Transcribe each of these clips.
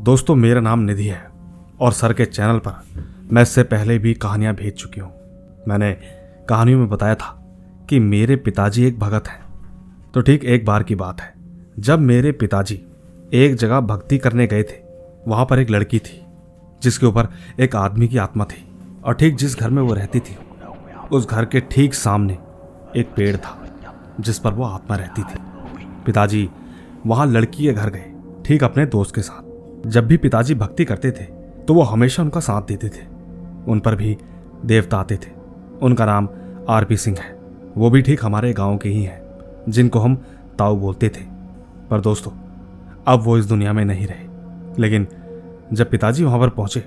दोस्तों, मेरा नाम निधि है और सर के चैनल पर मैं इससे पहले भी कहानियां भेज चुकी हूं। मैंने कहानियों में बताया था कि मेरे पिताजी एक भगत हैं। तो ठीक एक बार की बात है, जब मेरे पिताजी एक जगह भक्ति करने गए थे, वहां पर एक लड़की थी जिसके ऊपर एक आदमी की आत्मा थी। और ठीक जिस घर में वो रहती थी, उस घर के ठीक सामने एक पेड़ था जिस पर वो आत्मा रहती थी। पिताजी वहां लड़की के घर गए, ठीक अपने दोस्त के साथ। जब भी पिताजी भक्ति करते थे तो वो हमेशा उनका साथ देते थे। उन पर भी देवता आते थे। उनका नाम आरपी सिंह है। वो भी ठीक हमारे गांव के ही हैं, जिनको हम ताऊ बोलते थे। पर दोस्तों, अब वो इस दुनिया में नहीं रहे। लेकिन जब पिताजी वहां पर पहुंचे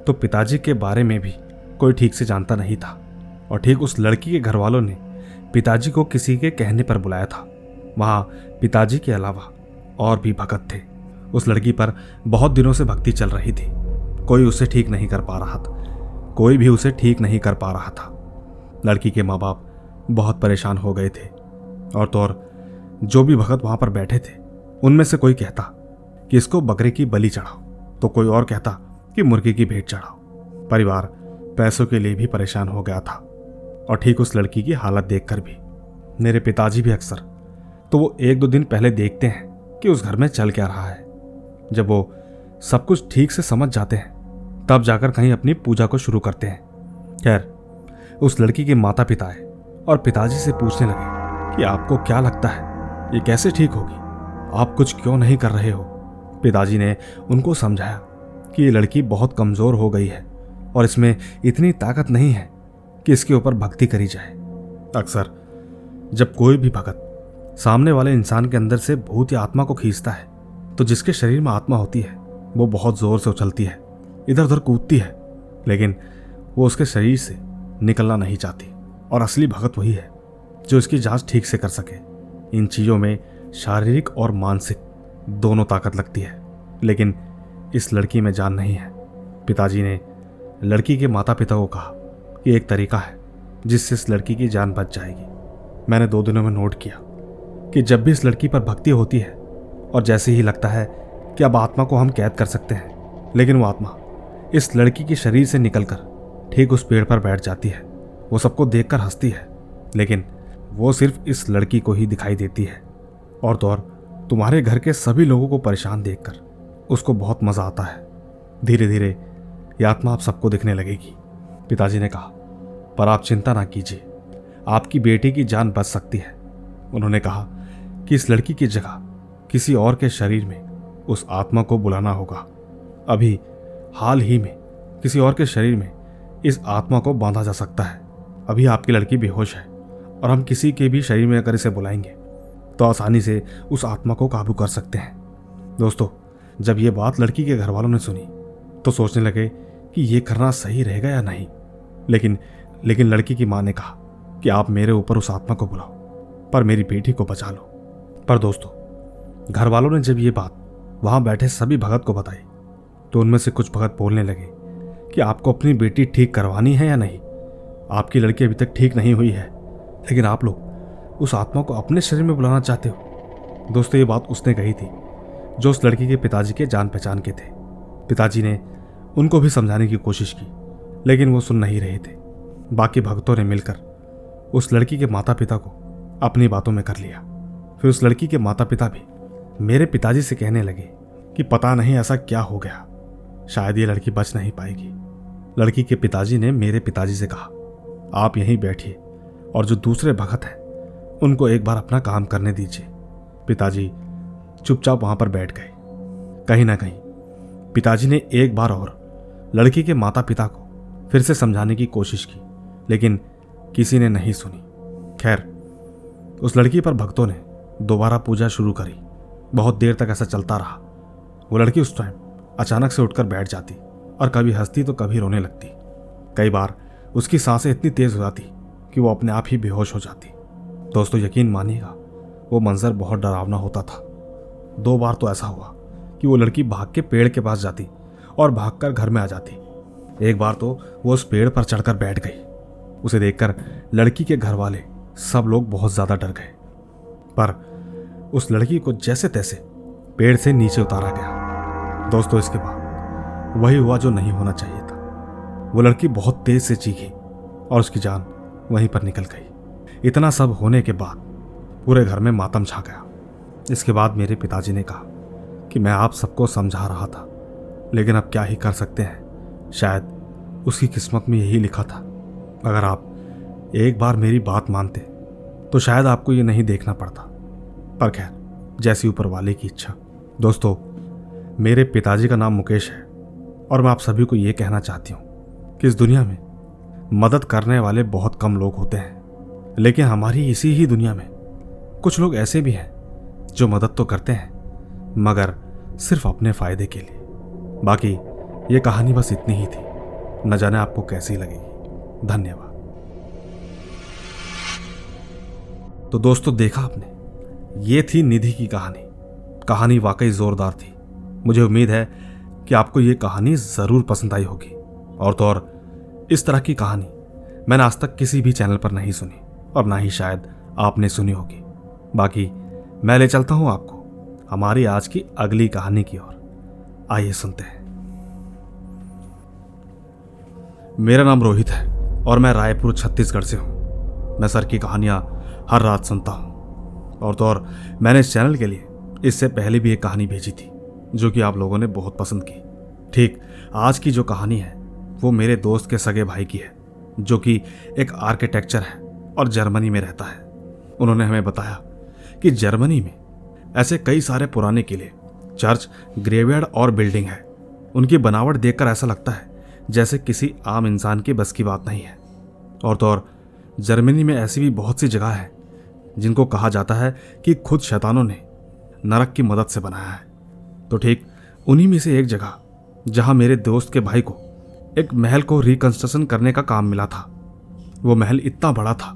तो पिताजी के बारे में भी कोई ठीक से जानता नहीं था। और ठीक उस लड़की के घर वालों ने पिताजी को किसी के कहने पर बुलाया था। वहां पिताजी के अलावा और भी भगत थे। उस लड़की पर बहुत दिनों से भक्ति चल रही थी। कोई उसे ठीक नहीं कर पा रहा था। कोई भी उसे ठीक नहीं कर पा रहा था। लड़की के माँ बाप बहुत परेशान हो गए थे। और तो और जो भी भगत वहां पर बैठे थे, उनमें से कोई कहता कि इसको बकरे की बलि चढ़ाओ, तो कोई और कहता कि मुर्गी की भेंट चढ़ाओ। परिवार पैसों के लिए भी परेशान हो गया था। और ठीक उस लड़की की हालत देखकर भी मेरे पिताजी भी अक्सर तो वो 1-2 दिन पहले देखते हैं कि उस घर में चल क्या रहा है। जब वो सब कुछ ठीक से समझ जाते हैं, तब जाकर कहीं अपनी पूजा को शुरू करते हैं। खैर, उस लड़की के माता पिता आए और पिताजी से पूछने लगे कि आपको क्या लगता है, ये कैसे ठीक होगी? आप कुछ क्यों नहीं कर रहे हो? पिताजी ने उनको समझाया कि ये लड़की बहुत कमजोर हो गई है और इसमें इतनी ताकत नहीं है कि इसके ऊपर भक्ति करी जाए। अक्सर जब कोई भी भगत सामने वाले इंसान के अंदर से भूत या आत्मा को खींचता है, तो जिसके शरीर में आत्मा होती है वो बहुत जोर से उछलती है, इधर उधर कूदती है, लेकिन वो उसके शरीर से निकलना नहीं चाहती। और असली भगत वही है जो इसकी जांच ठीक से कर सके। इन चीजों में शारीरिक और मानसिक दोनों ताकत लगती है, लेकिन इस लड़की में जान नहीं है। पिताजी ने लड़की के माता पिता को कहा कि एक तरीका है जिससे इस लड़की की जान बच जाएगी। मैंने 2 दिनों में नोट किया कि जब भी इस लड़की पर भक्ति होती है और जैसे ही लगता है कि अब आत्मा को हम कैद कर सकते हैं, लेकिन वो आत्मा इस लड़की के शरीर से निकलकर ठीक उस पेड़ पर बैठ जाती है। वो सबको देखकर हंसती है, लेकिन वो सिर्फ इस लड़की को ही दिखाई देती है। और तो और तुम्हारे घर के सभी लोगों को परेशान देखकर उसको बहुत मजा आता है। धीरे धीरे ये आत्मा आप सबको दिखने लगेगी। पिताजी ने कहा, पर आप चिंता ना कीजिए, आपकी बेटी की जान बच सकती है। उन्होंने कहा कि इस लड़की की जगह किसी और के शरीर में उस आत्मा को बुलाना होगा। अभी हाल ही में किसी और के शरीर में इस आत्मा को बांधा जा सकता है। अभी आपकी लड़की बेहोश है और हम किसी के भी शरीर में अगर इसे बुलाएंगे तो आसानी से उस आत्मा को काबू कर सकते हैं। दोस्तों, जब ये बात लड़की के घर वालों ने सुनी तो सोचने लगे कि ये करना सही रहेगा या नहीं। लेकिन लड़की की मां ने कहा कि आप मेरे ऊपर उस आत्मा को बुलाओ, पर मेरी बेटी को बचा लो। पर दोस्तों, घर वालों ने जब ये बात वहां बैठे सभी भगत को बताई तो उनमें से कुछ भगत बोलने लगे कि आपको अपनी बेटी ठीक करवानी है या नहीं? आपकी लड़की अभी तक ठीक नहीं हुई है, लेकिन आप लोग उस आत्मा को अपने शरीर में बुलाना चाहते हो। दोस्तों, ये बात उसने कही थी जो उस लड़की के पिताजी के जान पहचान के थे। पिताजी ने उनको भी समझाने की कोशिश की, लेकिन वो सुन नहीं रहे थे। बाकी भक्तों ने मिलकर उस लड़की के माता पिता को अपनी बातों में कर लिया। फिर उस लड़की के माता पिता भी मेरे पिताजी से कहने लगे कि पता नहीं ऐसा क्या हो गया, शायद ये लड़की बच नहीं पाएगी। लड़की के पिताजी ने मेरे पिताजी से कहा, आप यहीं बैठिए और जो दूसरे भगत हैं उनको एक बार अपना काम करने दीजिए। पिताजी चुपचाप वहां पर बैठ गए। कहीं ना कहीं पिताजी ने एक बार और लड़की के माता पिता को फिर से समझाने की कोशिश की, लेकिन किसी ने नहीं सुनी। खैर, उस लड़की पर भक्तों ने दोबारा पूजा शुरू करी। बहुत देर तक ऐसा चलता रहा। वो लड़की उस टाइम अचानक से उठकर बैठ जाती और कभी हंसती तो कभी रोने लगती। कई बार उसकी सांसें इतनी तेज हो जाती कि वो अपने आप ही बेहोश हो जाती। दोस्तों, यकीन मानिएगा, वो मंजर बहुत डरावना होता था। 2 बार तो ऐसा हुआ कि वो लड़की भाग के पेड़ के पास जाती और भागकर घर में आ जाती। एक बार तो वो उस पेड़ पर चढ़कर बैठ गई। उसे देखकर लड़की के घर वाले सब लोग बहुत ज्यादा डर गए। पर उस लड़की को जैसे तैसे पेड़ से नीचे उतारा गया। दोस्तों इसके बाद वही हुआ जो नहीं होना चाहिए था। वो लड़की बहुत तेज से चीखी और उसकी जान वहीं पर निकल गई। इतना सब होने के बाद पूरे घर में मातम छा गया। इसके बाद मेरे पिताजी ने कहा कि मैं आप सबको समझा रहा था, लेकिन अब क्या ही कर सकते हैं, शायद उसकी किस्मत में यही लिखा था। अगर आप एक बार मेरी बात मानते तो शायद आपको ये नहीं देखना पड़ता। पर खैर, जैसी ऊपर वाले की इच्छा। दोस्तों, मेरे पिताजी का नाम मुकेश है और मैं आप सभी को ये कहना चाहती हूँ कि इस दुनिया में मदद करने वाले बहुत कम लोग होते हैं, लेकिन हमारी इसी ही दुनिया में कुछ लोग ऐसे भी हैं जो मदद तो करते हैं मगर सिर्फ अपने फायदे के लिए। बाकी ये कहानी बस इतनी ही थी, न जाने आपको कैसी लगेगी। धन्यवाद। तो दोस्तों, देखा आपने, ये थी निधि की कहानी। कहानी वाकई जोरदार थी। मुझे उम्मीद है कि आपको ये कहानी जरूर पसंद आई होगी। और तो और इस तरह की कहानी मैंने आज तक किसी भी चैनल पर नहीं सुनी और ना ही शायद आपने सुनी होगी। बाकी मैं ले चलता हूं आपको हमारी आज की अगली कहानी की ओर। आइए सुनते हैं। मेरा नाम रोहित है और मैं रायपुर छत्तीसगढ़ से हूं। मैं सर की कहानियां हर रात सुनता हूं। और तो और मैंने इस चैनल के लिए इससे पहले भी एक कहानी भेजी थी जो कि आप लोगों ने बहुत पसंद की। ठीक आज की जो कहानी है वो मेरे दोस्त के सगे भाई की है, जो कि एक आर्किटेक्चर है और जर्मनी में रहता है। उन्होंने हमें बताया कि जर्मनी में ऐसे कई सारे पुराने किले, चर्च, ग्रेवयार्ड और बिल्डिंग है। उनकी बनावट देखकर ऐसा लगता है जैसे किसी आम इंसान की बस की बात नहीं है। और तो और जर्मनी में ऐसी भी बहुत सी जगह है जिनको कहा जाता है कि खुद शैतानों ने नरक की मदद से बनाया है। तो ठीक उन्हीं में से एक जगह जहां मेरे दोस्त के भाई को एक महल को रिकंस्ट्रक्शन करने का काम मिला था। वो महल इतना बड़ा था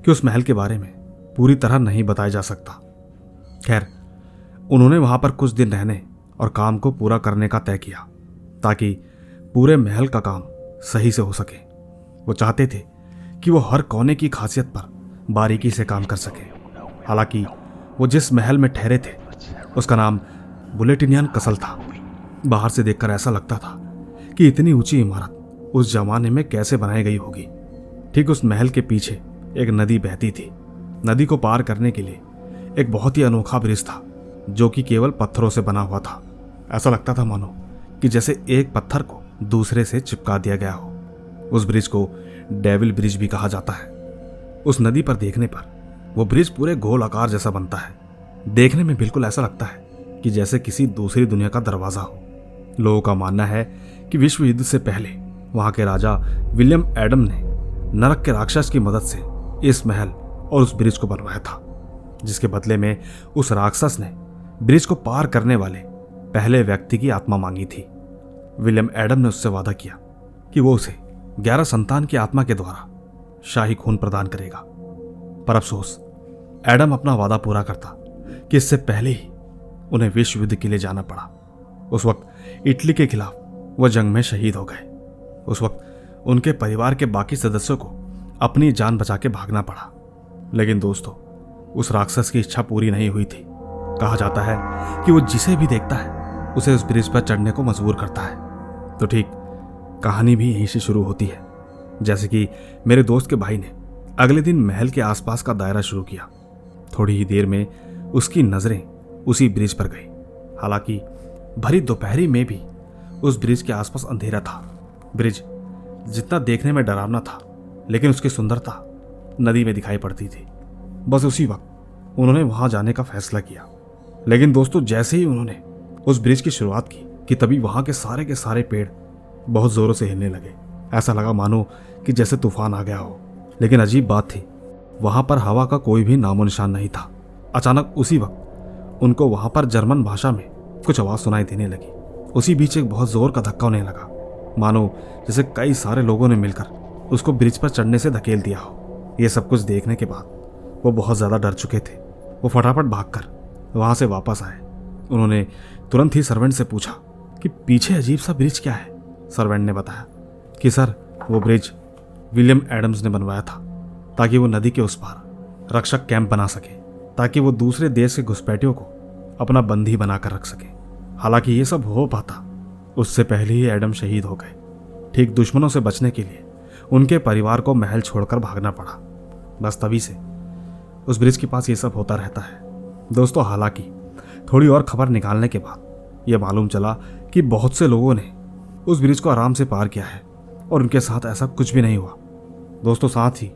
कि उस महल के बारे में पूरी तरह नहीं बताया जा सकता। खैर, उन्होंने वहां पर कुछ दिन रहने और काम को पूरा करने का तय किया ताकि पूरे महल का काम सही से हो सके। वो चाहते थे कि वो हर कोने की खासियत पर बारीकी से काम कर सके। हालांकि वो जिस महल में ठहरे थे उसका नाम बुलेटिनियन कसल था। बाहर से देखकर ऐसा लगता था कि इतनी ऊंची इमारत उस जमाने में कैसे बनाई गई होगी। ठीक उस महल के पीछे एक नदी बहती थी। नदी को पार करने के लिए एक बहुत ही अनोखा ब्रिज था जो कि केवल पत्थरों से बना हुआ था। ऐसा लगता था मानो कि जैसे एक पत्थर को दूसरे से चिपका दिया गया हो। उस ब्रिज को डेविल ब्रिज भी कहा जाता है। उस नदी पर देखने पर वो ब्रिज पूरे गोल आकार जैसा बनता है। देखने में बिल्कुल ऐसा लगता है कि जैसे किसी दूसरी दुनिया का दरवाजा हो। लोगों का मानना है कि विश्व युद्ध से पहले वहां के राजा विलियम एडम ने नरक के राक्षस की मदद से इस महल और उस ब्रिज को बनवाया था, जिसके बदले में उस राक्षस ने ब्रिज को पार करने वाले पहले व्यक्ति की आत्मा मांगी थी। विलियम एडम ने उससे वादा किया कि वो उसे 11 संतान की आत्मा के द्वारा शाही खून प्रदान करेगा। पर अफसोस, एडम अपना वादा पूरा करता कि इससे पहले ही उन्हें विश्व युद्ध के लिए जाना पड़ा। उस वक्त इटली के खिलाफ वह जंग में शहीद हो गए। उस वक्त उनके परिवार के बाकी सदस्यों को अपनी जान बचा के भागना पड़ा। लेकिन दोस्तों, उस राक्षस की इच्छा पूरी नहीं हुई थी। कहा जाता है कि वो जिसे भी देखता है उसे उस ब्रिज पर चढ़ने को मजबूर करता है। तो ठीक कहानी भी यहीं से शुरू होती है। जैसे कि मेरे दोस्त के भाई ने अगले दिन महल के आसपास का दायरा शुरू किया। थोड़ी ही देर में उसकी नजरें उसी ब्रिज पर गई। हालांकि भरी दोपहरी में भी उस ब्रिज के आसपास अंधेरा था। ब्रिज जितना देखने में डरावना था, लेकिन उसकी सुंदरता नदी में दिखाई पड़ती थी। बस उसी वक्त उन्होंने वहां जाने का फैसला किया। लेकिन दोस्तों, जैसे ही उन्होंने उस ब्रिज की शुरुआत की कि तभी वहां के सारे पेड़ बहुत जोरों से हिलने लगे। ऐसा लगा मानो कि जैसे तूफान आ गया हो। लेकिन अजीब बात थी, वहां पर हवा का कोई भी नामो निशान नहीं था। अचानक उसी वक्त उनको वहां पर जर्मन भाषा में कुछ आवाज सुनाई देने लगी। उसी बीच एक बहुत जोर का धक्का होने लगा, मानो जैसे कई सारे लोगों ने मिलकर उसको ब्रिज पर चढ़ने से धकेल दिया हो। यह सब कुछ देखने के बाद वो बहुत ज्यादा डर चुके थे। वो फटाफट भागकर वहां से वापस आए। उन्होंने तुरंत ही सर्वेंट से पूछा कि पीछे अजीब सा ब्रिज क्या है। सर्वेंट ने बताया कि सर, वो ब्रिज विलियम एडम्स ने बनवाया था ताकि वो नदी के उस पार रक्षक कैंप बना सके, ताकि वो दूसरे देश के घुसपैठियों को अपना बंदी बनाकर रख सके। हालांकि ये सब हो पाता उससे पहले ही एडम शहीद हो गए। ठीक दुश्मनों से बचने के लिए उनके परिवार को महल छोड़कर भागना पड़ा। बस तभी से उस ब्रिज के पास ये सब होता रहता है। दोस्तों, हालांकि थोड़ी और खबर निकालने के बाद यह मालूम चला कि बहुत से लोगों ने उस ब्रिज को आराम से पार किया है और उनके साथ ऐसा कुछ भी नहीं हुआ। दोस्तों, साथ ही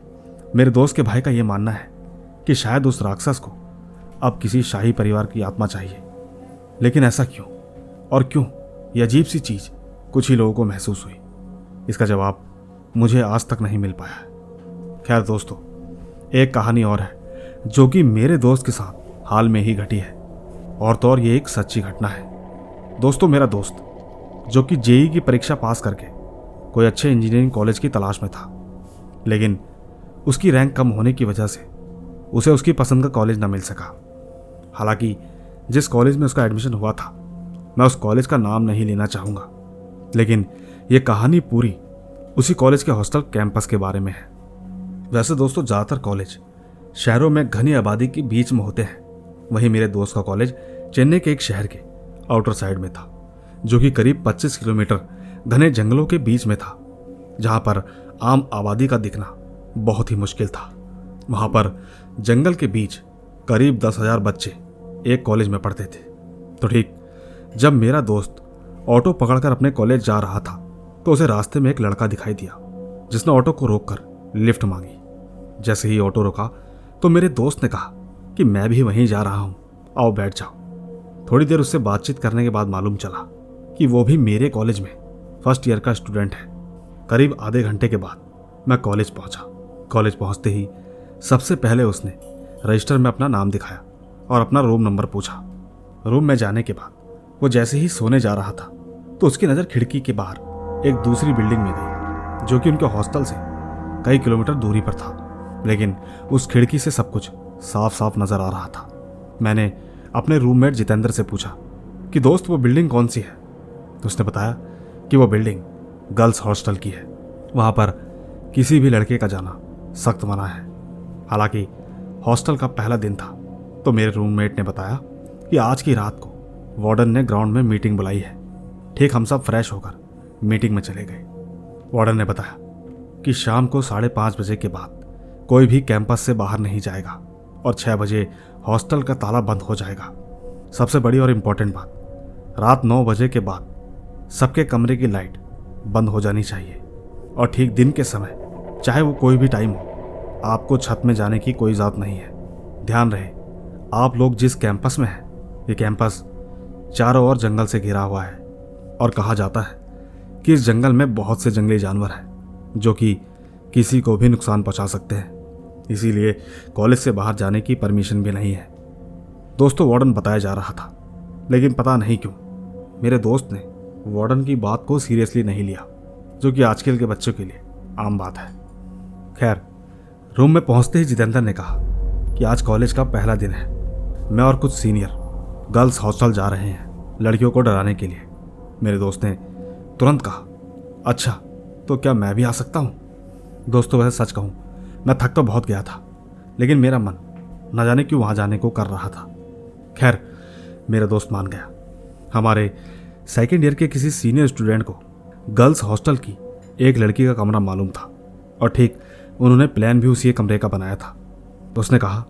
मेरे दोस्त के भाई का यह मानना है कि शायद उस राक्षस को अब किसी शाही परिवार की आत्मा चाहिए। लेकिन ऐसा क्यों और क्यों, यह अजीब सी चीज कुछ ही लोगों को महसूस हुई। इसका जवाब मुझे आज तक नहीं मिल पाया है। खैर दोस्तों, एक कहानी और है जो कि मेरे दोस्त के साथ हाल में ही घटी है, और तो और ये एक सच्ची घटना है। दोस्तों, मेरा दोस्त जो कि जेईई की परीक्षा पास करके कोई अच्छे इंजीनियरिंग कॉलेज की तलाश में था, लेकिन उसकी रैंक कम होने की वजह से उसे उसकी पसंद का कॉलेज न मिल सका। हालांकि जिस कॉलेज में उसका एडमिशन हुआ था, मैं उस कॉलेज का नाम नहीं लेना चाहूँगा, लेकिन यह कहानी पूरी उसी कॉलेज के हॉस्टल कैंपस के बारे में है। वैसे दोस्तों, ज़्यादातर कॉलेज शहरों में घनी आबादी के बीच में होते हैं। वहीं मेरे दोस्त का कॉलेज चेन्नई के एक शहर के आउटर साइड में था, जो कि करीब 25 किलोमीटर घने जंगलों के बीच में था, जहां पर आम आबादी का दिखना बहुत ही मुश्किल था। वहां पर जंगल के बीच करीब 10,000 बच्चे एक कॉलेज में पढ़ते थे। तो ठीक जब मेरा दोस्त ऑटो पकड़कर अपने कॉलेज जा रहा था, तो उसे रास्ते में एक लड़का दिखाई दिया जिसने ऑटो को रोककर लिफ्ट मांगी। जैसे ही ऑटो रुका तो मेरे दोस्त ने कहा कि मैं भी वहीं जा रहा हूं, आओ बैठ जाओ। थोड़ी देर उससे बातचीत करने के बाद मालूम चला कि वो भी मेरे कॉलेज में फर्स्ट ईयर का स्टूडेंट है। करीब आधे घंटे के बाद मैं कॉलेज पहुंचा। कॉलेज पहुंचते ही सबसे पहले उसने रजिस्टर में अपना नाम दिखाया और अपना रूम नंबर पूछा। रूम में जाने के बाद वो जैसे ही सोने जा रहा था, तो उसकी नज़र खिड़की के बाहर एक दूसरी बिल्डिंग में गई, जो कि उनके हॉस्टल से कई किलोमीटर दूरी पर था। लेकिन उस खिड़की से सब कुछ साफ साफ नजर आ रहा था। मैंने अपने रूममेट जितेंद्र से पूछा कि दोस्त, वो बिल्डिंग कौन सी है? तो उसने बताया कि वो बिल्डिंग गर्ल्स हॉस्टल की है। वहाँ पर किसी भी लड़के का जाना सख्त मना है। हालांकि हॉस्टल का पहला दिन था, तो मेरे रूममेट ने बताया कि आज की रात को वार्डन ने ग्राउंड में मीटिंग बुलाई है। ठीक हम सब फ्रेश होकर मीटिंग में चले गए। वार्डन ने बताया कि शाम को 5:30 बजे के बाद कोई भी कैंपस से बाहर नहीं जाएगा और 6 बजे हॉस्टल का ताला बंद हो जाएगा। सबसे बड़ी और इम्पोर्टेंट बात, रात 9 बजे के बाद सबके कमरे की लाइट बंद हो जानी चाहिए, और ठीक दिन के समय, चाहे वो कोई भी टाइम हो, आपको छत में जाने की कोई इजाज़त नहीं है। ध्यान रहे, आप लोग जिस कैंपस में हैं, ये कैंपस चारों ओर जंगल से घिरा हुआ है, और कहा जाता है कि इस जंगल में बहुत से जंगली जानवर हैं जो कि किसी को भी नुकसान पहुंचा सकते हैं। इसीलिए कॉलेज से बाहर जाने की परमिशन भी नहीं है। दोस्तों, वार्डन बताया जा रहा था, लेकिन पता नहीं क्यों मेरे दोस्त ने वार्डन की बात को सीरियसली नहीं लिया, जो कि आजकल के बच्चों के लिए आम बात है। खैर, रूम में पहुंचते ही जितेंद्र ने कहा कि आज कॉलेज का पहला दिन है। मैं और कुछ सीनियर गर्ल्स हॉस्टल जा रहे हैं लड़कियों को डराने के लिए। मेरे दोस्त ने तुरंत कहा, अच्छा तो क्या मैं भी आ सकता हूँ? दोस्तों, वैसे सच कहूँ, मैं थक तो बहुत गया था, लेकिन मेरा मन न जाने क्यों वहाँ जाने को कर रहा था। खैर, मेरा दोस्त मान गया। हमारे सेकेंड ईयर के किसी सीनियर स्टूडेंट को गर्ल्स हॉस्टल की एक लड़की का कमरा मालूम था, और ठीक उन्होंने प्लान भी उसी कमरे का बनाया था। तो उसने कहा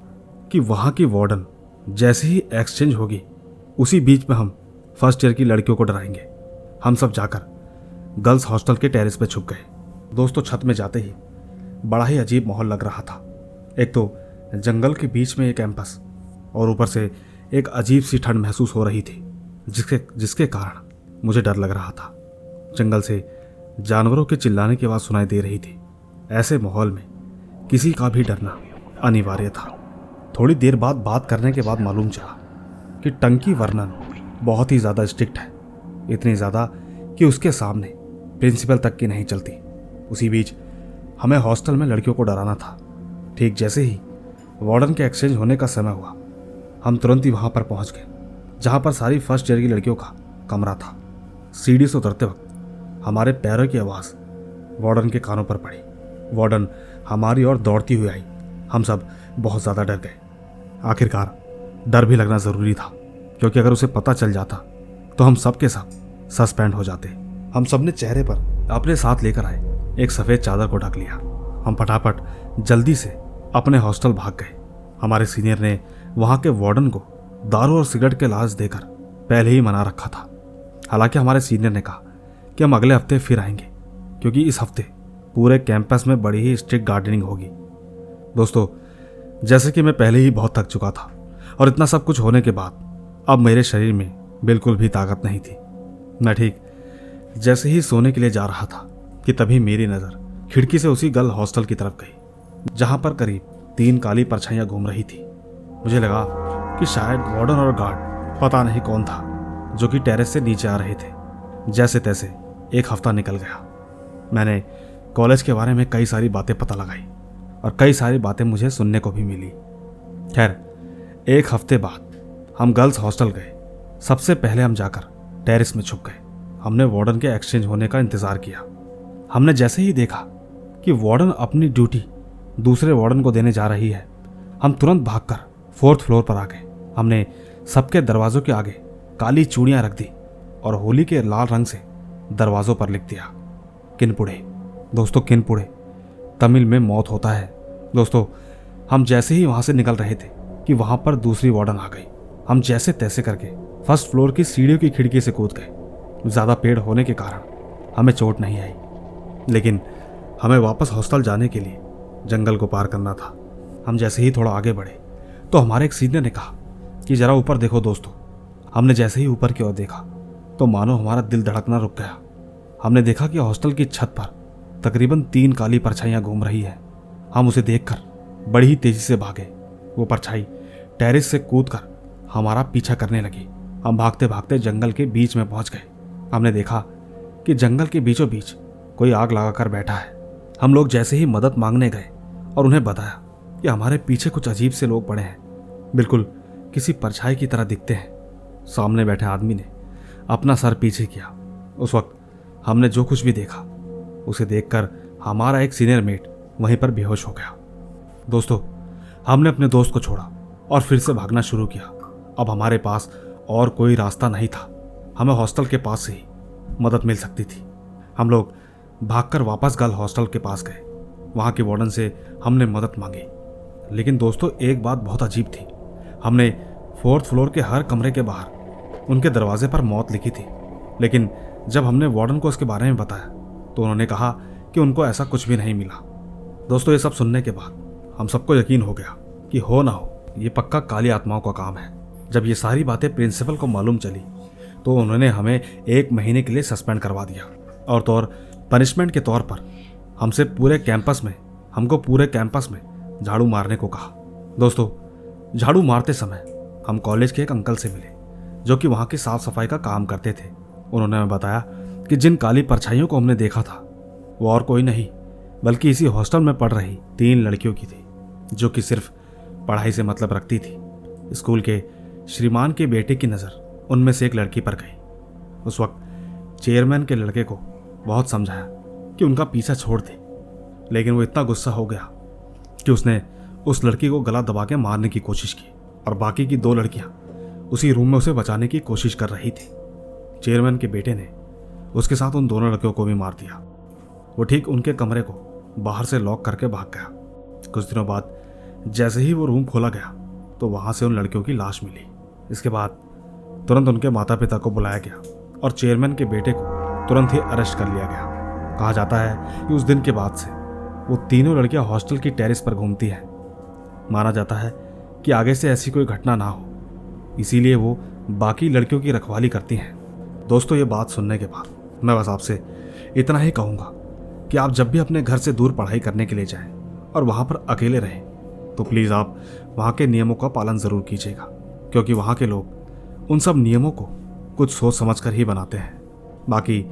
कि वहाँ की वार्डन जैसे ही एक्सचेंज होगी, उसी बीच में हम फर्स्ट ईयर की लड़कियों को डराएंगे। हम सब जाकर गर्ल्स हॉस्टल के टेरेस पे छुप गए। दोस्तों, छत में जाते ही बड़ा ही अजीब माहौल लग रहा था। एक तो जंगल के बीच में एक कैंपस, और ऊपर से एक अजीब सी ठंड महसूस हो रही थी, जिसके कारण मुझे डर लग रहा था। जंगल से जानवरों के चिल्लाने की आवाज़ सुनाई दे रही थी। ऐसे माहौल में किसी का भी डरना अनिवार्य था। थोड़ी देर बाद बात करने के बाद मालूम चला कि टंकी वर्णन बहुत ही ज़्यादा स्ट्रिक्ट है, इतनी ज़्यादा कि उसके सामने प्रिंसिपल तक की नहीं चलती। उसी बीच हमें हॉस्टल में लड़कियों को डराना था। ठीक जैसे ही वार्डन के एक्सचेंज होने का समय हुआ, हम तुरंत ही वहाँ पर पहुँच गए, जहाँ पर सारी फर्स्ट ईयर की लड़कियों का कमरा था। सीढ़ी से उतरते वक्त हमारे पैरों की आवाज़ वार्डन के कानों पर पड़ी। वार्डन हमारी ओर दौड़ती हुई आई। हम सब बहुत ज़्यादा डर गए। आखिरकार डर भी लगना ज़रूरी था, क्योंकि अगर उसे पता चल जाता तो हम सब के सब सस्पेंड हो जाते। हम सब ने चेहरे पर अपने साथ लेकर आए एक सफ़ेद चादर को ढक लिया। हम फटाफट जल्दी से अपने हॉस्टल भाग गए। हमारे सीनियर ने वहाँ के वार्डन को दारू और सिगरेट के लालच देकर पहले ही मना रखा था। हालांकि हमारे सीनियर ने कहा कि हम अगले हफ्ते फिर आएंगे, क्योंकि इस हफ्ते पूरे कैंपस में बड़ी ही स्ट्रिक्ट गार्डनिंग होगी। दोस्तों, जैसे कि मैं पहले ही बहुत थक चुका था और इतना सब कुछ होने के बाद अब मेरे शरीर में बिल्कुल भी ताकत नहीं थी। मैं ठीक जैसे ही सोने के लिए जा रहा था कि तभी मेरी नज़र खिड़की से उसी गर्ल हॉस्टल की तरफ गई, जहां पर करीब 3 काली परछाइयां घूम रही थी। मुझे लगा कि शायद वार्डन और गार्ड पता नहीं कौन था जो कि टेरेस से नीचे आ रहे थे। जैसे तैसे एक हफ्ता निकल गया। मैंने कॉलेज के बारे में कई सारी बातें पता लगाई और कई सारी बातें मुझे सुनने को भी मिली। खैर, एक हफ्ते बाद हम गर्ल्स हॉस्टल गए। सबसे पहले हम जाकर टेरेस में छुप गए। हमने वार्डन के एक्सचेंज होने का इंतज़ार किया। हमने जैसे ही देखा कि वार्डन अपनी ड्यूटी दूसरे वार्डन को देने जा रही है, हम तुरंत भागकर 4th फ्लोर पर आ गए। हमने सबके दरवाजों के आगे काली चूड़ियाँ रख दी और होली के लाल रंग से दरवाजों पर लिख दिया, किनपुड़े। दोस्तों, किनपुड़े तमिल में मौत होता है। दोस्तों, हम जैसे ही वहाँ से निकल रहे थे कि वहाँ पर दूसरी वार्डन आ गई। हम जैसे तैसे करके 1st फ्लोर की सीढ़ियों की खिड़की से कूद गए। ज़्यादा पेड़ होने के कारण हमें चोट नहीं आई, लेकिन हमें वापस हॉस्टल जाने के लिए जंगल को पार करना था। हम जैसे ही थोड़ा आगे बढ़े तो हमारे एक सीनियर ने कहा कि ज़रा ऊपर देखो दोस्तों। हमने जैसे ही ऊपर की ओर देखा तो मानो हमारा दिल धड़कना रुक गया। हमने देखा कि हॉस्टल की छत पर तकरीबन 3 काली परछाइयाँ घूम रही है। हम उसे देखकर बड़ी ही तेजी से भागे। वो परछाई टेरेस से कूदकर हमारा पीछा करने लगी। हम भागते भागते जंगल के बीच में पहुंच गए। हमने देखा कि जंगल के बीचों बीच कोई आग लगाकर बैठा है। हम लोग जैसे ही मदद मांगने गए और उन्हें बताया कि हमारे पीछे कुछ अजीब से लोग पड़े हैं, बिल्कुल किसी परछाई की तरह दिखते हैं। सामने बैठे आदमी ने अपना सर पीछे किया। उस वक्त हमने जो कुछ भी देखा उसे देखकर हमारा एक सीनियर मेट वहीं पर बेहोश हो गया। दोस्तों, हमने अपने दोस्त को छोड़ा और फिर से भागना शुरू किया। अब हमारे पास और कोई रास्ता नहीं था। हमें हॉस्टल के पास से ही मदद मिल सकती थी। हम लोग भागकर वापस गर्ल हॉस्टल के पास गए। वहाँ के वार्डन से हमने मदद मांगी। लेकिन दोस्तों, एक बात बहुत अजीब थी। हमने 4th फ्लोर के हर कमरे के बाहर उनके दरवाजे पर मौत लिखी थी, लेकिन जब हमने वार्डन को इसके बारे में बताया तो उन्होंने कहा कि उनको ऐसा कुछ भी नहीं मिला। दोस्तों, ये सब सुनने के बाद हम सबको यकीन हो गया कि हो ना हो ये पक्का काली आत्माओं का काम है। जब ये सारी बातें प्रिंसिपल को मालूम चली तो उन्होंने हमें 1 महीने के लिए सस्पेंड करवा दिया और पनिशमेंट के तौर पर हमको पूरे कैंपस में झाड़ू मारने को कहा। दोस्तों, झाड़ू मारते समय हम कॉलेज के एक अंकल से मिले जो कि वहाँ की साफ सफाई का काम करते थे। उन्होंने हमें बताया कि जिन काली परछाइयों को हमने देखा था वो और कोई नहीं बल्कि इसी हॉस्टल में पढ़ रही 3 लड़कियों की थी, जो कि सिर्फ पढ़ाई से मतलब रखती थी। स्कूल के श्रीमान के बेटे की नज़र उनमें से एक लड़की पर गई। उस वक्त चेयरमैन के लड़के को बहुत समझाया कि उनका पीछा छोड़ दे, लेकिन वो इतना गुस्सा हो गया कि उसने उस लड़की को गला दबा के मारने की कोशिश की और बाकी की 2 लड़कियां उसी रूम में उसे बचाने की कोशिश कर रही थी। चेयरमैन के बेटे ने उसके साथ उन दोनों लड़कियों को भी मार दिया। वो ठीक उनके कमरे को बाहर से लॉक करके भाग गया। कुछ दिनों बाद जैसे ही वो रूम खोला गया तो वहां से उन लड़कियों की लाश मिली। इसके बाद तुरंत उनके माता पिता को बुलाया गया और चेयरमैन के बेटे को तुरंत ही अरेस्ट कर लिया गया। कहा जाता है कि उस दिन के बाद से वो तीनों लड़कियां हॉस्टल की टेरेस पर घूमती हैं। माना जाता है कि आगे से ऐसी कोई घटना ना हो, इसीलिए वो बाकी लड़कियों की रखवाली करती हैं। दोस्तों, ये बात सुनने के बाद मैं बस आपसे इतना ही कहूँगा कि आप जब भी अपने घर से दूर पढ़ाई करने के लिए जाएं और वहाँ पर अकेले रहें तो प्लीज़ आप वहाँ के नियमों का पालन ज़रूर कीजिएगा, क्योंकि वहाँ के लोग उन सब नियमों को कुछ सोच समझ कर ही बनाते हैं। बाकी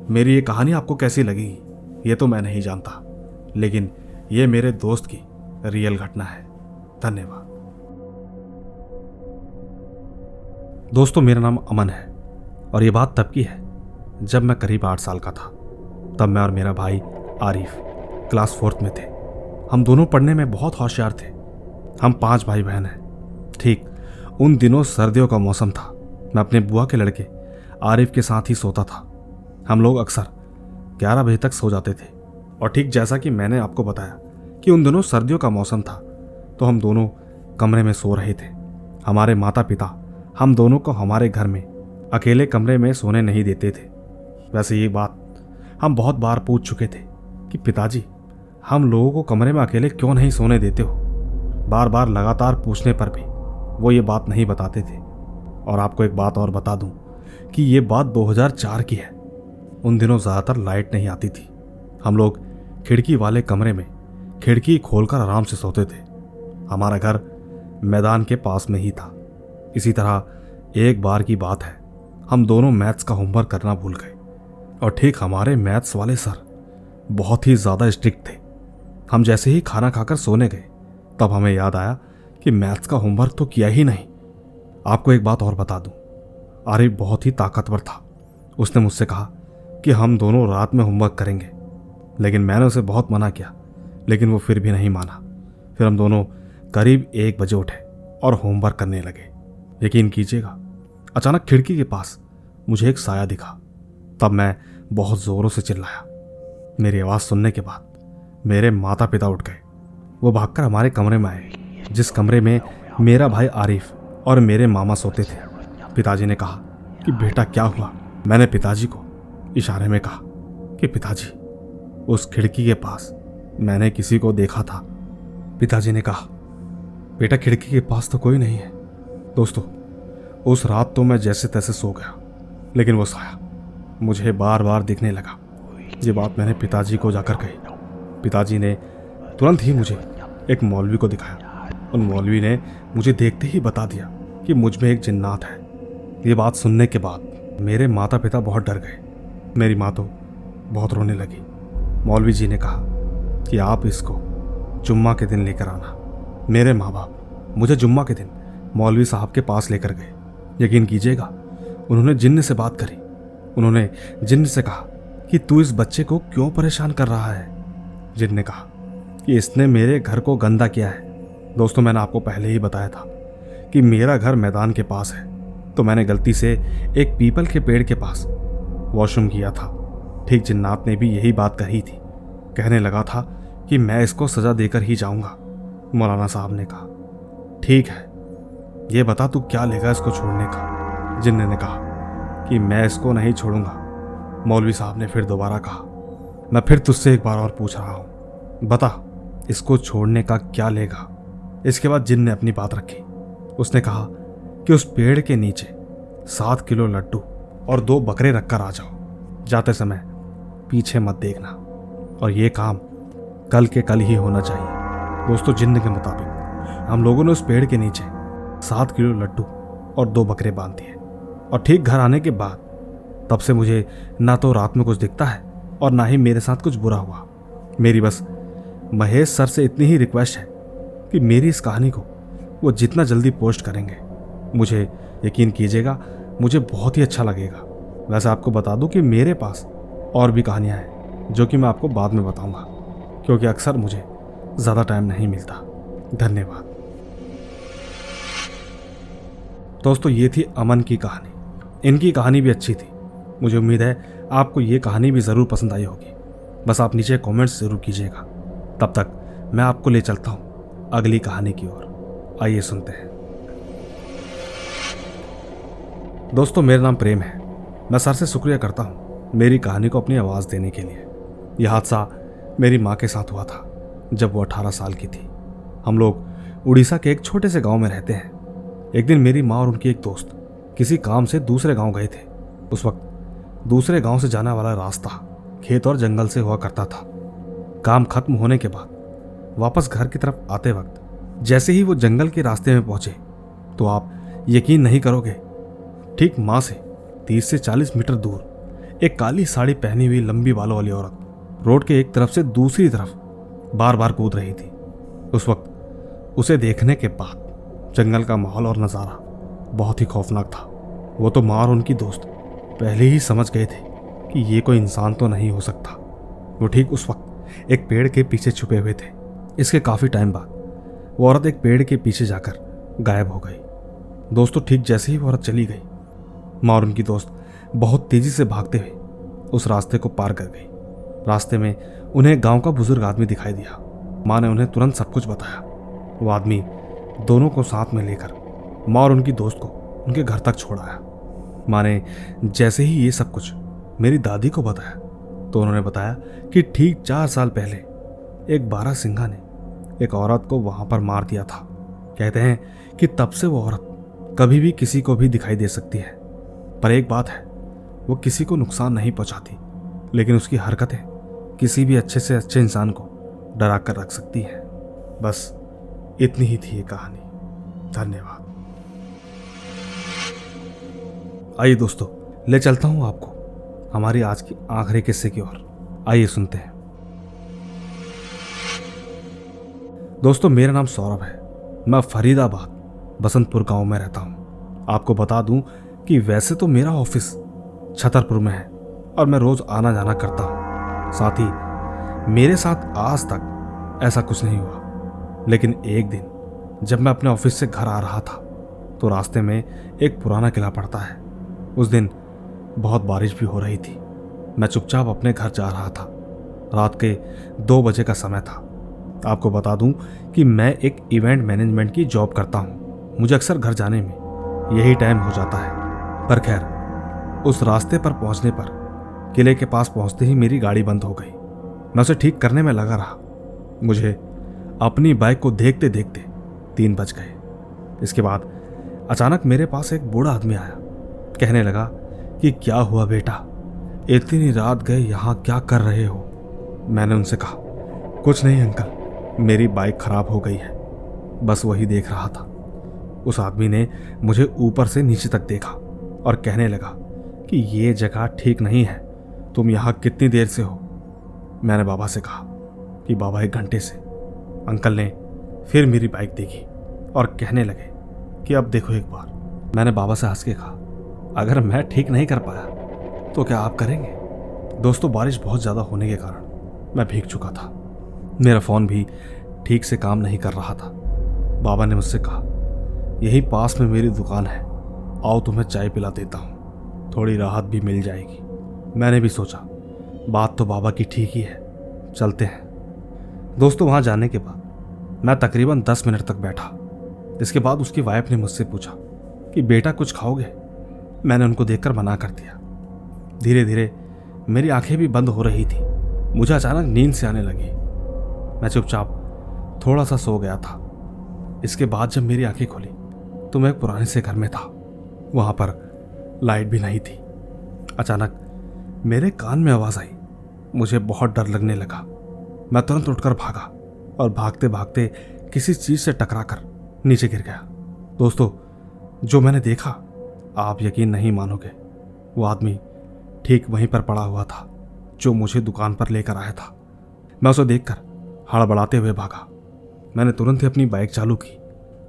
मेरी ये कहानी आपको कैसी लगी ये तो मैं नहीं जानता, लेकिन ये मेरे दोस्त की रियल घटना है। धन्यवाद। दोस्तों, मेरा नाम अमन है और ये बात तब की है जब मैं करीब 8 साल का था। तब मैं और मेरा भाई आरिफ क्लास 4th में थे। हम दोनों पढ़ने में बहुत होशियार थे। हम 5 भाई बहन हैं। ठीक उन दिनों सर्दियों का मौसम था। मैं अपने बुआ के लड़के आरिफ के साथ ही सोता था। हम लोग अक्सर 11 बजे तक सो जाते थे। और ठीक जैसा कि मैंने आपको बताया कि उन दिनों सर्दियों का मौसम था, तो हम दोनों कमरे में सो रहे थे। हमारे माता पिता हम दोनों को हमारे घर में अकेले कमरे में सोने नहीं देते थे। वैसे ये बात हम बहुत बार पूछ चुके थे कि पिताजी, हम लोगों को कमरे में अकेले क्यों नहीं सोने देते हो। बार बार लगातार पूछने पर भी वो ये बात नहीं बताते थे। और आपको एक बात और बता दूं कि ये बात 2004 की है। उन दिनों ज़्यादातर लाइट नहीं आती थी। हम लोग खिड़की वाले कमरे में खिड़की खोलकर आराम से सोते थे। हमारा घर मैदान के पास में ही था। इसी तरह एक बार की बात है, हम दोनों मैथ्स का होमवर्क करना भूल गए। और ठीक हमारे मैथ्स वाले सर बहुत ही ज़्यादा स्ट्रिक्ट थे। हम जैसे ही खाना खाकर सोने गए, तब हमें याद आया कि मैथ्स का होमवर्क तो किया ही नहीं। आपको एक बात और बता दूं, आरिफ बहुत ही ताकतवर था। उसने मुझसे कहा कि हम दोनों रात में होमवर्क करेंगे, लेकिन मैंने उसे बहुत मना किया, लेकिन वो फिर भी नहीं माना। फिर हम दोनों करीब 1 बजे उठे और होमवर्क करने लगे। यकीन कीजिएगा, अचानक खिड़की के पास मुझे एक साया दिखा। तब मैं बहुत ज़ोरों से चिल्लाया। मेरी आवाज़ सुनने के बाद मेरे माता पिता उठ गए। वो भागकर हमारे कमरे में आए, जिस कमरे में मेरा भाई आरिफ और मेरे मामा सोते थे। पिताजी ने कहा कि बेटा क्या हुआ। मैंने पिताजी को इशारे में कहा कि पिताजी, उस खिड़की के पास मैंने किसी को देखा था। पिताजी ने कहा, बेटा खिड़की के पास तो कोई नहीं है। दोस्तों, उस रात तो मैं जैसे तैसे सो गया, लेकिन वो साया मुझे बार बार दिखने लगा। ये बात मैंने पिताजी को जाकर कही। पिताजी ने तुरंत ही मुझे एक मौलवी को दिखाया। उन मौलवी ने मुझे देखते ही बता दिया कि मुझ में एक जिन्नात है। ये बात सुनने के बाद मेरे माता पिता बहुत डर गए। मेरी माँ तो बहुत रोने लगी। मौलवी जी ने कहा कि आप इसको जुम्मा के दिन लेकर आना। मेरे माँ बाप मुझे जुम्मा के दिन मौलवी साहब के पास लेकर गए। यकीन कीजिएगा, उन्होंने जिन्न से बात करी। उन्होंने जिन्न से कहा कि तू इस बच्चे को क्यों परेशान कर रहा है। जिन्न ने कहा कि इसने मेरे घर को गंदा किया है। दोस्तों, मैंने आपको पहले ही बताया था कि मेरा घर मैदान के पास है, तो मैंने गलती से एक पीपल के पेड़ के पास वॉशरूम किया था। ठीक जिन्नात ने भी यही बात कही थी। कहने लगा था कि मैं इसको सज़ा देकर ही जाऊंगा। मौलाना साहब ने कहा, ठीक है, ये बता तू क्या लेगा इसको छोड़ने का। जिन्न ने कहा कि मैं इसको नहीं छोड़ूंगा। मौलवी साहब ने फिर दोबारा कहा, मैं फिर तुझसे एक बार और पूछ रहा हूँ, बता इसको छोड़ने का क्या लेगा। इसके बाद जिन्न ने अपनी बात रखी। उसने कहा कि उस पेड़ के नीचे 7 किलो लड्डू और 2 बकरे रखकर आ जाओ। जाते समय पीछे मत देखना, और ये काम कल के कल ही होना चाहिए। दोस्तों, जिन्न के मुताबिक हम लोगों ने उस पेड़ के नीचे 7 किलो लड्डू और 2 बकरे बांध दिए। और ठीक घर आने के बाद तब से मुझे ना तो रात में कुछ दिखता है और ना ही मेरे साथ कुछ बुरा हुआ। मेरी बस महेश सर से इतनी ही रिक्वेस्ट है कि मेरी इस कहानी को वो जितना जल्दी पोस्ट करेंगे, मुझे यकीन कीजिएगा, मुझे बहुत ही अच्छा लगेगा। वैसे आपको बता दूं कि मेरे पास और भी कहानियां हैं जो कि मैं आपको बाद में बताऊंगा, क्योंकि अक्सर मुझे ज़्यादा टाइम नहीं मिलता। धन्यवाद। दोस्तों, ये थी अमन की कहानी। इनकी कहानी भी अच्छी थी। मुझे उम्मीद है आपको ये कहानी भी ज़रूर पसंद आई होगी। बस आप नीचे कमेंट्स ज़रूर कीजिएगा। तब तक मैं आपको ले चलता हूँ अगली कहानी की ओर। आइए सुनते हैं। दोस्तों, मेरा नाम प्रेम है। मैं सर से शुक्रिया करता हूँ मेरी कहानी को अपनी आवाज़ देने के लिए। यह हादसा मेरी माँ के साथ हुआ था जब वो 18 साल की थी। हम लोग उड़ीसा के एक छोटे से गांव में रहते हैं। एक दिन मेरी माँ और उनकी एक दोस्त किसी काम से दूसरे गांव गए थे। उस वक्त दूसरे गांव से जाने वाला रास्ता खेत और जंगल से हुआ करता था। काम खत्म होने के बाद वापस घर की तरफ आते वक्त जैसे ही वो जंगल के रास्ते में पहुंचे, तो आप यकीन नहीं करोगे, ठीक माँ से 30 से 40 मीटर दूर एक काली साड़ी पहनी हुई लंबी बालों वाली औरत रोड के एक तरफ से दूसरी तरफ बार बार कूद रही थी। उस वक्त उसे देखने के बाद जंगल का माहौल और नज़ारा बहुत ही खौफनाक था। वो तो माँ और उनकी दोस्त पहले ही समझ गए थे कि ये कोई इंसान तो नहीं हो सकता। वो ठीक उस वक्त एक पेड़ के पीछे छुपे हुए थे। इसके काफ़ी टाइम बाद वो औरत एक पेड़ के पीछे जाकर गायब हो गई। दोस्तों, ठीक जैसे ही वो औरत चली गई, माँ और उनकी दोस्त बहुत तेजी से भागते हुए उस रास्ते को पार कर गई। रास्ते में उन्हें गांव का बुजुर्ग आदमी दिखाई दिया। माँ ने उन्हें तुरंत सब कुछ बताया। वो आदमी दोनों को साथ में लेकर माँ और उनकी दोस्त को उनके घर तक छोड़ आया। माँ ने जैसे ही ये सब कुछ मेरी दादी को बताया तो उन्होंने बताया कि ठीक 4 साल पहले एक बारहसिंगा ने एक औरत को वहां पर मार दिया था। कहते हैं कि तब से वो औरत कभी भी किसी को भी दिखाई दे सकती है, पर एक बात है, वो किसी को नुकसान नहीं पहुंचाती, लेकिन उसकी हरकतें किसी भी अच्छे से अच्छे इंसान को डरा कर रख सकती हैं। बस इतनी ही थी ये कहानी। धन्यवाद। आइए दोस्तों, ले चलता हूं आपको हमारी आज की आखिरी किस्से की ओर। आइए सुनते हैं। दोस्तों, मेरा नाम सौरभ है। मैं फरीदाबाद बसंतपुर गांव में रहता हूं। आपको बता दूं कि वैसे तो मेरा ऑफिस छतरपुर में है और मैं रोज आना जाना करता हूं। साथ ही मेरे साथ आज तक ऐसा कुछ नहीं हुआ, लेकिन एक दिन जब मैं अपने ऑफिस से घर आ रहा था तो रास्ते में एक पुराना किला पड़ता है। उस दिन बहुत बारिश भी हो रही थी। मैं चुपचाप अपने घर जा रहा था। रात के 2 बजे का समय था। आपको बता दूं कि मैं एक इवेंट मैनेजमेंट की जॉब करता हूं। मुझे अक्सर घर जाने में यही टाइम हो जाता है। पर खैर, उस रास्ते पर पहुंचने पर किले के पास पहुंचते ही मेरी गाड़ी बंद हो गई। मैं उसे ठीक करने में लगा रहा। मुझे अपनी बाइक को देखते देखते 3 बज गए। इसके बाद अचानक मेरे पास एक बूढ़ा आदमी आया। कहने लगा कि क्या हुआ बेटा, इतनी रात गए यहाँ क्या कर रहे हो? मैंने उनसे कहा, कुछ नहीं अंकल, मेरी बाइक खराब हो गई है, बस वही देख रहा था। उस आदमी ने मुझे ऊपर से नीचे तक देखा और कहने लगा कि ये जगह ठीक नहीं है, तुम यहाँ कितनी देर से हो? मैंने बाबा से कहा कि बाबा 1 घंटे से। अंकल ने फिर मेरी बाइक देखी और कहने लगे कि अब देखो एक बार। मैंने बाबा से हंस के कहा, अगर मैं ठीक नहीं कर पाया तो क्या आप करेंगे? दोस्तों, बारिश बहुत ज़्यादा होने के कारण मैं भीग चुका था। मेरा फ़ोन भी ठीक से काम नहीं कर रहा था। बाबा ने मुझसे कहा, यहीं पास में मेरी दुकान है, आओ तुम्हें चाय पिला देता हूँ, थोड़ी राहत भी मिल जाएगी। मैंने भी सोचा बात तो बाबा की ठीक ही है, चलते हैं। दोस्तों, वहाँ जाने के बाद मैं तकरीबन 10 मिनट तक बैठा। इसके बाद उसकी वाइफ ने मुझसे पूछा कि बेटा कुछ खाओगे? मैंने उनको देखकर मना कर दिया। धीरे धीरे मेरी आंखें भी बंद हो रही थी। मुझे अचानक नींद से आने लगी। मैं चुपचाप थोड़ा सा सो गया था। इसके बाद जब मेरी आंखें खुली तो मैं एक पुराने से घर में था। वहां पर लाइट भी नहीं थी। अचानक मेरे कान में आवाज आई। मुझे बहुत डर लगने लगा। मैं तुरंत उठकर भागा और भागते भागते किसी चीज से टकराकर नीचे गिर गया। दोस्तों, जो मैंने देखा आप यकीन नहीं मानोगे। वो आदमी ठीक वहीं पर पड़ा हुआ था जो मुझे दुकान पर लेकर आया था। मैं उसे देखकर हड़बड़ाते हुए भागा। मैंने तुरंत ही अपनी बाइक चालू की।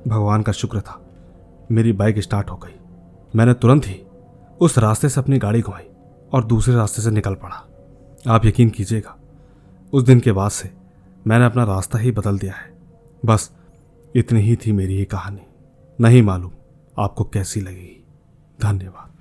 भगवान का शुक्र था, मेरी बाइक स्टार्ट हो गई। मैंने तुरंत ही उस रास्ते से अपनी गाड़ी घुमाई और दूसरे रास्ते से निकल पड़ा। आप यकीन कीजिएगा, उस दिन के बाद से मैंने अपना रास्ता ही बदल दिया है। बस इतनी ही थी मेरी ये कहानी। नहीं मालूम आपको कैसी लगेगी। धन्यवाद।